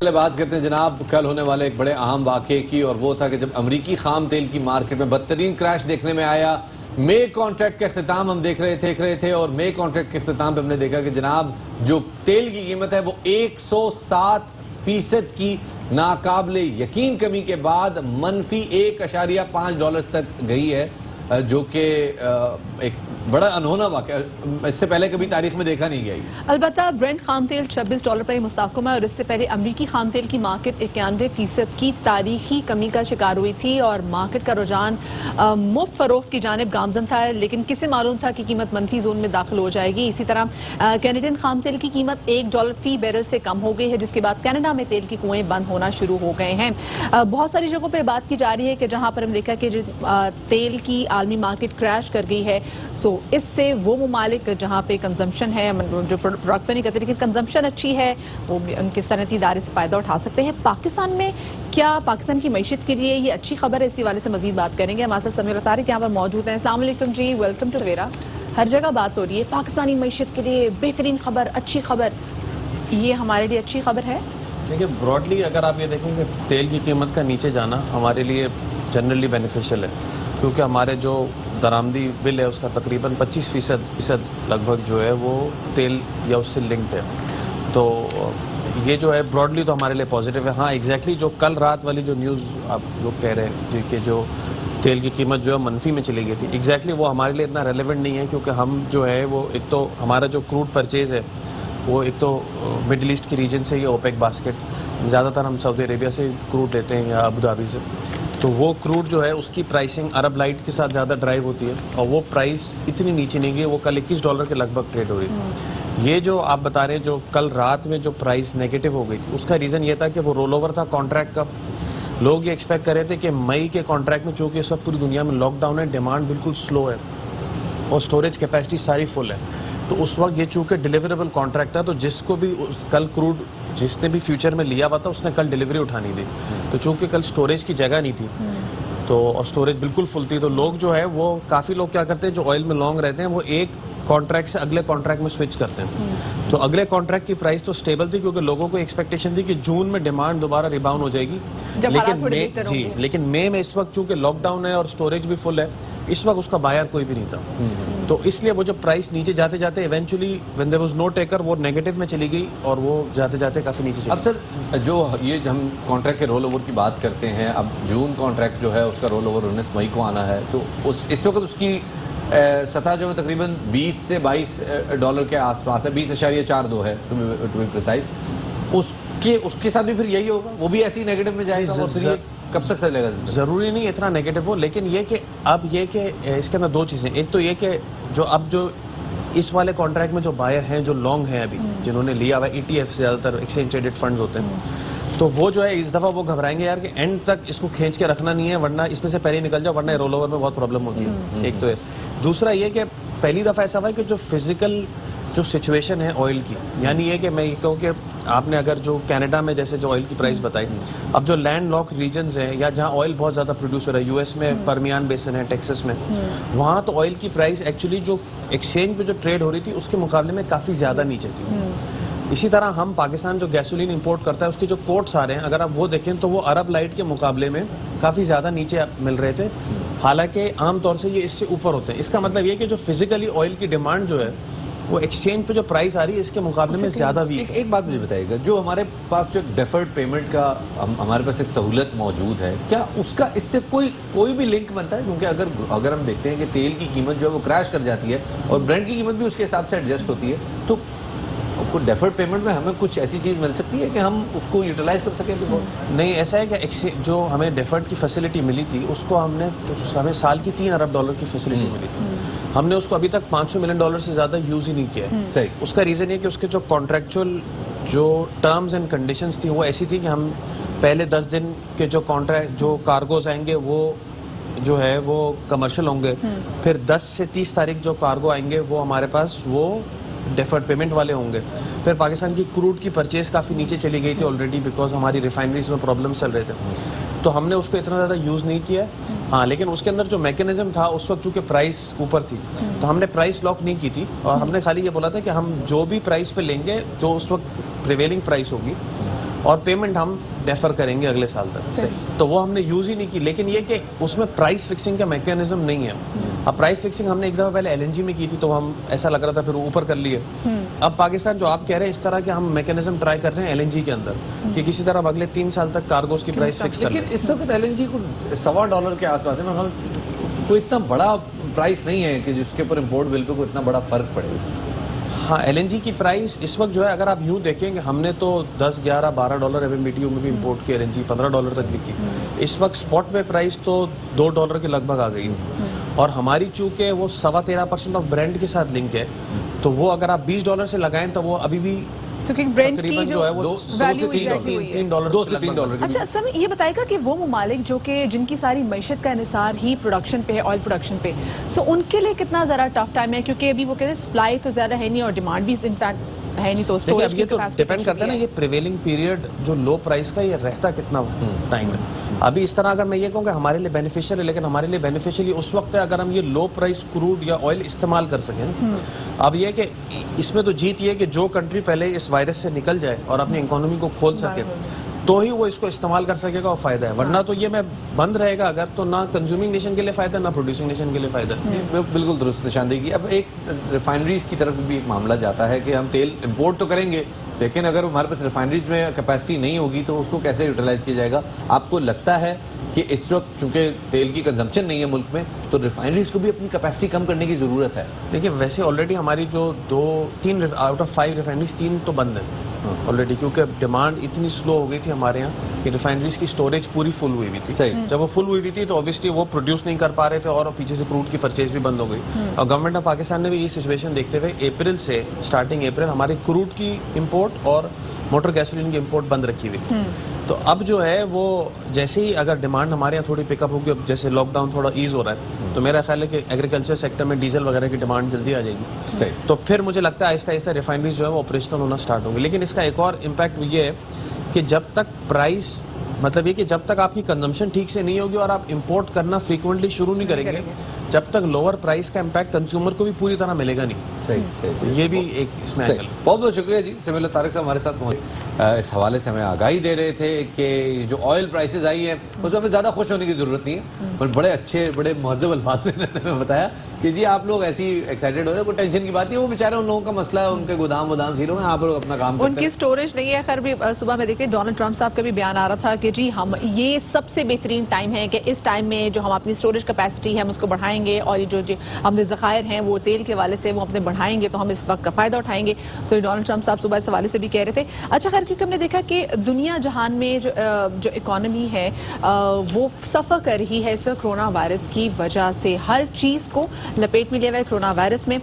پہلے بات کرتے ہیں جناب کل ہونے والے ایک بڑے اہم واقعے کی، اور وہ تھا کہ جب امریکی خام تیل کی مارکیٹ میں بدترین کریش دیکھنے میں آیا. مئی کانٹریکٹ کا اختتام ہم دیکھ رہے تھے اور مئی کانٹریکٹ کے اختتام پہ ہم نے دیکھا کہ جناب جو تیل کی قیمت ہے وہ 107% کی ناقابل یقین کمی کے بعد منفی $1.5 تک گئی ہے، جو کہ ایک بڑا انہونا واقعہ اس سے پہلے کبھی تاریخ میں دیکھا نہیں گیا. البتہ برنٹ خام تیل $26 پر مستحکم ہے، اور اس سے پہلے امریکی خام تیل کی مارکیٹ 91% کی تاریخی کمی کا شکار ہوئی تھی اور مارکیٹ کا رجحان مفت فروخت کی جانب گامزن تھا، لیکن کسے معلوم تھا کہ قیمت منفی زون میں داخل ہو جائے گی. اسی طرح کینیڈین خام تیل کی قیمت $1 فی بیرل سے کم ہو گئی ہے، جس کے بعد کینیڈا میں تیل کی کنویں بند ہونا شروع ہو گئے ہیں. بہت ساری جگہوں پہ بات کی جا رہی ہے کہ جہاں پر ہم دیکھا کہ تیل کی عالمی مارکیٹ کریش کر گئی ہے، اس سے وہ ممالک جہاں پہ کنزمپشن ہے، جو پروڈکٹ تو نہیں کرتے لیکن کنزمپشن اچھی ہے، وہ ان کے صنعتی ادارے سے فائدہ اٹھا سکتے ہیں. پاکستان میں کیا پاکستان کی معیشت کے لیے یہ اچھی خبر ہے؟ اسی حوالے سے مزید بات کریں گے. ہمارے ساتھ سمیرہ طارق یہاں پر موجود ہیں. السلام علیکم جی، ویلکم ٹو سویرا. ہر جگہ بات ہو رہی ہے پاکستانی معیشت کے لیے بہترین خبر، اچھی خبر، یہ ہمارے لیے اچھی خبر ہے؟ دیکھیے براڈلی اگر آپ یہ دیکھیں کہ تیل کی قیمت کا نیچے جانا ہمارے لیے جنرلی بینیفیشل ہے، کیونکہ ہمارے جو درآمدی بل ہے اس کا تقریباً 25% لگ بھگ جو ہے وہ تیل یا اس سے لنکڈ ہے. تو یہ جو ہے براڈلی تو ہمارے لیے پازیٹیو ہے. ہاں ایگزیکٹلی جو کل رات والی جو نیوز آپ لوگ کہہ رہے ہیں جی کہ جو تیل کی قیمت جو ہے منفی میں چلی گئی تھی، ایگزیکٹلی وہ ہمارے لیے اتنا ریلیونٹ نہیں ہے، کیونکہ ہم جو ہے وہ ایک تو ہمارا جو کروڈ پرچیز ہے وہ ایک تو مڈل ایسٹ کی ریجن سے، یہ اوپیک باسکٹ، زیادہ تر ہم سعودی عربیہ سے کروڈ لیتے ہیں یا ابوظہبی سے. تو وہ کروڈ جو ہے اس کی پرائسنگ عرب لائٹ کے ساتھ زیادہ ڈرائیو ہوتی ہے، اور وہ پرائس اتنی نیچے نہیں گئی، وہ کل $21 کے لگ بھگ ٹریڈ ہو رہی تھی. یہ جو آپ بتا رہے ہیں جو کل رات میں جو پرائس نیگیٹو ہو گئی تھی، اس کا ریزن یہ تھا کہ وہ رول اوور تھا کانٹریکٹ کا. لوگ یہ ایکسپیکٹ کر رہے تھے کہ مئی کے کانٹریکٹ میں، چونکہ اس وقت پوری دنیا میں لاک ڈاؤن ہے، ڈیمانڈ بالکل سلو ہے اور سٹوریج کیپیسٹی ساری فل ہے، تو اس وقت یہ چونکہ ڈیلیوریبل کانٹریکٹ تھا، تو جس کو بھی کل کروڈ جس نے بھی فیوچر میں لیا ہوا تھا اس نے کل ڈیلیوری اٹھانی تھی. تو چونکہ کل سٹوریج کی جگہ نہیں تھی تو اور سٹوریج بالکل فل تھی، تو لوگ جو ہے وہ کافی لوگ کیا کرتے ہیں جو آئل میں لانگ رہتے ہیں، وہ ایک کانٹریکٹ سے اگلے کانٹریکٹ میں سوئچ کرتے ہیں. تو اگلے کانٹریکٹ کی پرائس تو سٹیبل تھی، کیونکہ لوگوں کو ایکسپیکٹیشن تھی کہ جون میں ڈیمانڈ دوبارہ ریباؤنڈ ہو جائے گی، لیکن مئی میں اس وقت چونکہ لاک ڈاؤن ہے اور سٹوریج بھی فل ہے، اس وقت اس کا بائر کوئی بھی نہیں تھا. تو اس لیے وہ جو پرائس نیچے جاتے جاتے eventually when there was no taker وہ نیگیٹو میں چلی گئی اور وہ جاتے جاتے کافی نیچے چلی گئی. اب سر جو یہ ہم کانٹریکٹ کے رول اوور کی بات کرتے ہیں، اب جون کانٹریکٹ جو ہے اس کا رول اوور 19 مئی کو آنا ہے، تو اس وقت اس کی سطح جو ہے تقریباً $20 سے $22 کے آس پاس ہے، 20.42 ہے ٹو بی پریسائز. اس کے ساتھ بھی پھر یہی ہوگا، وہ بھی ایسی نیگیٹو میں جائے گا، اور پھر یہ کب تک چلے گا؟ ضروری نہیں اتنا نیگیٹو ہو، لیکن یہ کہ اب یہ کہ اس کے اندر دو چیزیں، ایک تو یہ کہ جو اس والے کانٹریکٹ میں جو بائر ہیں جو لانگ ہیں ابھی جنہوں نے لیا ہوا ہے ETF سے، زیادہ تر ایکسچینج ٹریڈڈ فنڈز ہوتے ہیں، تو وہ جو ہے اس دفعہ وہ گھبرائیں گے یار کہ اینڈ تک اس کو کھینچ کے رکھنا نہیں ہے، ورنہ اس میں سے پہلے نکل جاؤ، ورنہ رول اوور میں بہت پرابلم ہوتی ہے. ایک تو ہے. دوسرا یہ کہ پہلی دفعہ ایسا ہوا ہے کہ جو فزیکل جو سچویشن ہے آئل کی، یعنی یہ کہ میں یہ کہوں کہ آپ نے اگر جو کینیڈا میں جیسے جو آئل کی پرائس بتائی، اب جو لینڈ لاک ریجنز ہیں یا جہاں آئل بہت زیادہ پروڈیوس ہو رہا ہے، US میں پرمیان بیسن ہے، ٹیکسس میں، وہاں تو آئل کی پرائس ایکچولی جو ایکسچینج پہ جو ٹریڈ ہو رہی تھی اس کے مقابلے میں کافی زیادہ نیچے تھی. اسی طرح ہم پاکستان جو گیسولین امپورٹ کرتا ہے اس کے جو کوٹس آ رہے ہیں اگر آپ وہ دیکھیں تو وہ عرب لائٹ کے مقابلے میں کافی زیادہ نیچے مل رہے تھے، حالانکہ عام طور سے یہ اس سے اوپر ہوتے ہیں. اس کا مطلب یہ کہ جو فزیکلی آئل کی ڈیمانڈ جو ہے وہ ایکسچینج پہ جو پرائس آ رہی ہے اس کے مقابلے میں زیادہ ویک. ایک بات مجھے بتائیے گا، جو ہمارے پاس جو ڈیفرڈ پیمنٹ کا ہمارے پاس ایک سہولت موجود ہے، کیا اس کا اس سے کوئی بھی لنک بنتا ہے؟ کیونکہ اگر ہم دیکھتے ہیں کہ تیل کی قیمت جو ہے وہ کریش کر جاتی ہے اور برنٹ کی قیمت بھی اس کے حساب سے ایڈجسٹ ہوتی ہے، تو ڈیفرڈ پیمنٹ میں ہمیں کچھ ایسی چیز مل سکتی ہے کہ ہم اس کو یوٹیلائز کر سکیں بیفور؟ نہیں، ایسا ہے کہ جو ہمیں ڈیفرڈ کی فیسلٹی ملی تھی اس کو ہمیں سال کی $3 ارب کی فیسلٹی ملی تھی، ہم نے اس کو ابھی تک $500 ملین سے زیادہ یوز ہی نہیں کیا ہے. صحیح. اس کا ریزن یہ کہ اس کے جو کانٹریکچوئل جو ٹرمز اینڈ کنڈیشنز تھیں وہ ایسی تھی کہ ہم پہلے 10 دن کے جو کارگوز آئیں گے وہ جو ہے وہ کمرشل ہوں گے، پھر 10 سے 30 تاریخ جو کارگو آئیں گے وہ ہمارے پاس وہ ڈیفرڈ پیمنٹ والے ہوں گے. پھر پاکستان کی کروڈ کی پرچیز کافی نیچے چلی گئی تھی آلریڈی، بیکاز ہماری ریفائنریز میں پرابلم چل رہے تھے، تو ہم نے اس کو اتنا زیادہ یوز نہیں کیا. ہاں لیکن اس کے اندر جو میکینزم تھا اس وقت چونکہ پرائس اوپر تھی تو ہم نے پرائس لاک نہیں کی تھی، اور ہم نے خالی یہ بولا تھا کہ ہم جو بھی پرائس پہ لیں گے جو اس وقت پریویلنگ پرائس ہوگی اور پیمنٹ ہم ڈیفر کریں گے اگلے سال تک. تو وہ ہم نے یوز ہی نہیں کی. لیکن یہ کہ اس میں پرائس فکسنگ کا میکینزم نہیں ہے. اب پرائس فکسنگ ہم نے ایک دفعہ پہلے LNG میں کی تھی تو ہم ایسا لگ رہا تھا پھر اوپر کر لیے. اب پاکستان جو آپ کہہ رہے ہیں اس طرح کے ہم میکینزم ٹرائی کر رہے ہیں LNG کے اندر کہ کسی طرح اگلے 3 سال تک کارگوز کی پرائس فکس کر لیں. لیکن اس وقت LNG کو $1.25 کے آس پاس ہے. کوئی اتنا بڑا پرائس نہیں ہے کہ جس کے اوپر امپورٹ بل پہ کوئی اتنا بڑا فرق پڑے. ہاں LNG کی پرائس اس وقت جو ہے اگر آپ یوں دیکھیں کہ ہم نے تو $10, $11, $12 MMBTU میں بھی امپورٹ کی LNG $15 تک بھی کی. اس وقت اسپاٹ پہ پرائس تو $2 کے لگ بھگ آ گئی. اور ہماری چونکہ وہ 13.25% آف برینڈ کے ساتھ لنک ہے تو وہ اگر آپ $20 سے لگائیں تو وہ ابھی بھی تقریباً جو ہے وہ $2 سے $3. اچھا سر یہ بتائے گا کہ وہ ممالک جو کہ جن کی ساری معیشت کا انحصار ہی پروڈکشن پہ ہے, آئل پروڈکشن پہ, سو ان کے لیے کتنا ذرا ٹف ٹائم ہے کیونکہ ابھی وہ کہتے ہیں سپلائی تو زیادہ ہے نہیں اور ڈیمانڈ بھی انفیکٹ ہے نہیں. تو دیکھیں اب یہ تو ڈیپینڈ کرتا ہے نا یہ پریویلنگ پیریڈ جو لو پرائس کا یہ رہتا کتنا ٹائم ہے. ابھی اس طرح اگر میں یہ کہوں کہ ہمارے لیے بینیفیشیل ہے لیکن ہمارے لیے بینیفیشیل اس وقت ہے اگر ہم یہ لو پرائس کروڈ یا آئل استعمال کر سکیں. اب یہ کہ اس میں تو جیت یہ کہ جو کنٹری پہلے اس وائرس سے نکل جائے اور اپنی اکانومی کو کھول سکے تو ہی وہ اس کو استعمال کر سکے گا اور فائدہ ہے. ورنہ تو یہ میں بند رہے گا اگر تو نہ کنزیومنگ نیشن کے لیے فائدہ نہ پروڈیوسنگ نیشن کے لیے فائدہ. بالکل درست نشاندہی کی. اب ایک ریفائنریز کی طرف بھی ایک معاملہ جاتا ہے کہ ہم تیل امپورٹ تو کریں گے لیکن اگر ہمارے پاس ریفائنریز میں کیپیسٹی نہیں ہوگی تو اس کو کیسے یوٹیلائز کیا جائے گا. آپ کو لگتا ہے کہ اس وقت چونکہ تیل کی کنزمپشن نہیں ہے ملک میں تو ریفائنریز کو بھی اپنی کیپیسٹی کم کرنے کی ضرورت ہے؟ دیکھیے ویسے آلریڈی ہماری جو 3 آؤٹ آف 5 ریفائنریز 3 تو بند ہیں آلریڈی کیونکہ ڈیمانڈ اتنی سلو ہو گئی تھی ہمارے یہاں کہ ریفائنریز کی اسٹوریج پوری فل ہوئی ہوئی تھی. جب وہ فل ہوئی ہوئی تھی تو اوبیسلی وہ پروڈیوس نہیں کر پا رہے تھے اور پیچھے سے کروڈ کی پرچیز بھی بند ہو گئی. اور گورنمنٹ آف پاکستان نے بھی یہ سچویشن دیکھتے ہوئے اپریل سے اسٹارٹنگ اپریل ہماری کروڈ کی امپورٹ اور موٹر گیسولین کی امپورٹ بند رکھی ہوئی. تو اب جو ہے وہ جیسے ہی اگر ڈیمانڈ ہمارے یہاں تھوڑی پک اپ ہوگی, اب جیسے لاک ڈاؤن تھوڑا ایز ہو رہا ہے تو میرا خیال ہے کہ ایگریکلچر سیکٹر میں ڈیزل وغیرہ کی ڈیمانڈ جلدی آ جائے گی. تو پھر مجھے لگتا ہے آہستہ آہستہ ریفائنریز جو ہے وہ آپریشنل ہونا اسٹارٹ ہوں گی. لیکن اس کا ایک اور امپیکٹ یہ ہے کہ جب تک پرائس مطلب یہ کہ جب تک آپ کی کنزمپشن ٹھیک سے نہیں ہوگی اور آپ امپورٹ کرنا فریکوینٹلی شروع نہیں کریں گے جب تک لوور پرائس کا امپیکٹ کنزیومر کو بھی پوری طرح ملے گا نہیں. صحیح. یہ بھی ایک اس میں بہت بہت شکریہ جی. سمیع اللہ طارق صاحب ہمارے ساتھ اس حوالے سے ہمیں آگاہی دے رہے تھے کہ جو آئل پرائسز آئی ہیں اس میں ہمیں زیادہ خوش ہونے کی ضرورت نہیں ہے پر بڑے اچھے بڑے مہذب الفاظ میں انہوں نے بتایا کہ جی آپ لوگ ایسی ایکسائٹیڈ ہو رہے ہیں, کوئی ٹینشن کی بات نہیں ہے. وہ بیچارے ان لوگوں کا مسئلہ ہے, ان کے گودام زیرو ہیں, آپ لوگ اپنا کام کرتے ہیں. ان کی سٹوریج نہیں ہے. خیر بھی صبح میں دیکھتے ڈونلڈ ٹرمپ صاحب کا بھی بیان آ رہا تھا کہ جی ہم یہ سب سے بہترین ٹائم ہے کہ اس ٹائم میں جو ہم اپنی سٹوریج کیپیسٹی ہے ہم اس کو بڑھائیں گے اور یہ جو ہم ذخائر ہیں وہ تیل کے حوالے سے وہ اپنے بڑھائیں گے تو ہم اس وقت کا فائدہ اٹھائیں گے. تو ڈونلڈ ٹرمپ صاحب صبح اس حوالے سے بھی کہہ رہے تھے. اچھا خیر کیونکہ ہم نے دیکھا کہ دنیا جہان میں جو اکانومی ہے وہ سفر کر رہی ہے اس وقت کرونا وائرس کی وجہ سے. ہر چیز کو لپیٹ میں لیا ہوا ہے کرونا وائرس میں.